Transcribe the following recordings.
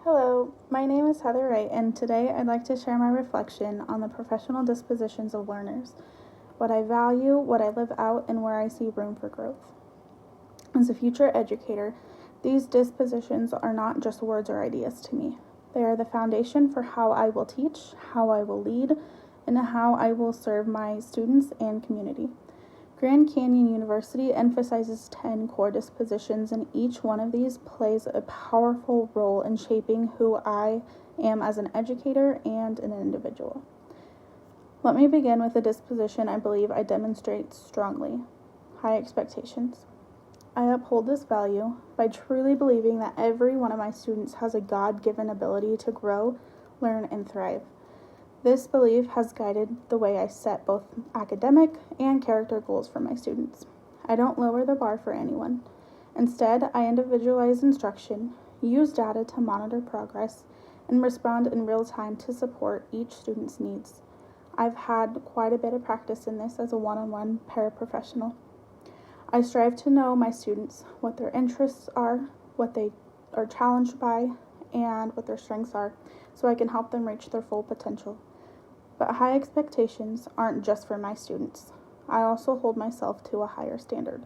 Hello, my name is Heather Wright, and today I'd like to share my reflection on the professional dispositions of learners, what I value, what I live out, and where I see room for growth. As a future educator, these dispositions are not just words or ideas to me. They are the foundation for how I will teach, how I will lead, and how I will serve my students and community. Grand Canyon University emphasizes 10 core dispositions, and each one of these plays a powerful role in shaping who I am as an educator and an individual. Let me begin with a disposition I believe I demonstrate strongly: high expectations. I uphold this value by truly believing that every one of my students has a God-given ability to grow, learn, and thrive. This belief has guided the way I set both academic and character goals for my students. I don't lower the bar for anyone. Instead, I individualize instruction, use data to monitor progress, and respond in real time to support each student's needs. I've had quite a bit of practice in this as a one-on-one paraprofessional. I strive to know my students, what their interests are, what they are challenged by, and what their strengths are, so I can help them reach their full potential. But high expectations aren't just for my students. I also hold myself to a higher standard.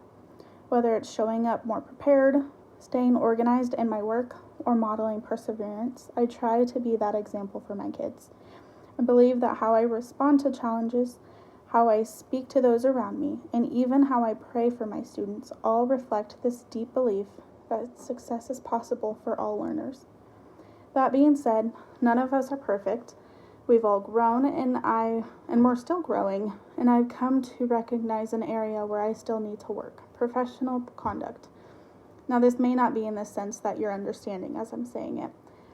Whether it's showing up more prepared, staying organized in my work, or modeling perseverance, I try to be that example for my kids. I believe that how I respond to challenges, how I speak to those around me, and even how I pray for my students all reflect this deep belief that success is possible for all learners. That being said, none of us are perfect. We've all grown, and we're still growing, and I've come to recognize an area where I still need to work: professional conduct. Now, this may not be in the sense that you're understanding as I'm saying it.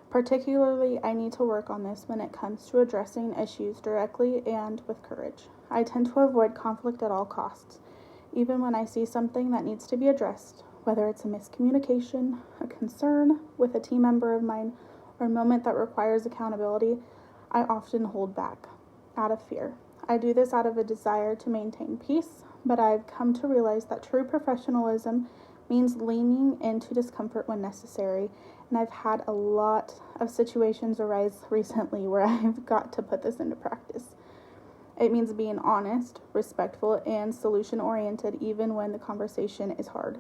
Particularly, I need to work on this when it comes to addressing issues directly and with courage. I tend to avoid conflict at all costs, even when I see something that needs to be addressed, whether it's a miscommunication, a concern with a team member of mine, or a moment that requires accountability. I often hold back out of fear. I do this out of a desire to maintain peace, but I've come to realize that true professionalism means leaning into discomfort when necessary, and I've had a lot of situations arise recently where I've got to put this into practice. It means being honest, respectful, and solution-oriented even when the conversation is hard.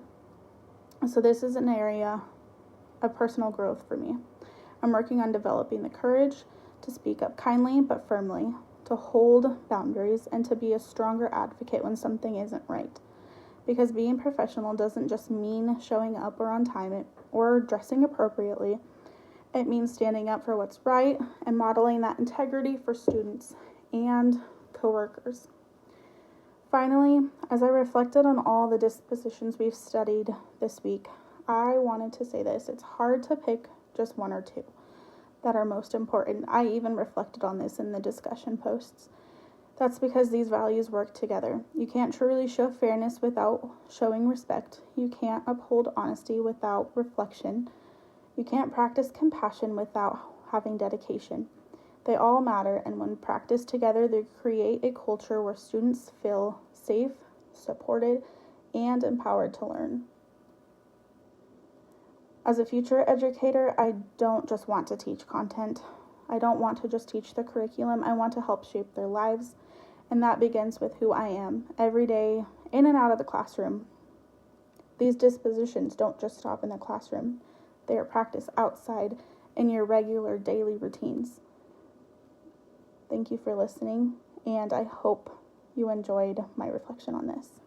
So this is an area of personal growth for me. I'm working on developing the courage to speak up kindly but firmly, to hold boundaries, and to be a stronger advocate when something isn't right. Because being professional doesn't just mean showing up or on time or dressing appropriately. It means standing up for what's right and modeling that integrity for students and coworkers. Finally, as I reflected on all the dispositions we've studied this week, I wanted to say this: it's hard to pick just one or two that are most important. I even reflected on this in the discussion posts. That's because these values work together. You can't truly show fairness without showing respect. You can't uphold honesty without reflection. You can't practice compassion without having dedication. They all matter, and when practiced together, they create a culture where students feel safe, supported, and empowered to learn. As a future educator, I don't just want to teach content. I don't want to just teach the curriculum. I want to help shape their lives, and that begins with who I am every day, in and out of the classroom. These dispositions don't just stop in the classroom. They are practiced outside in your regular daily routines. Thank you for listening, and I hope you enjoyed my reflection on this.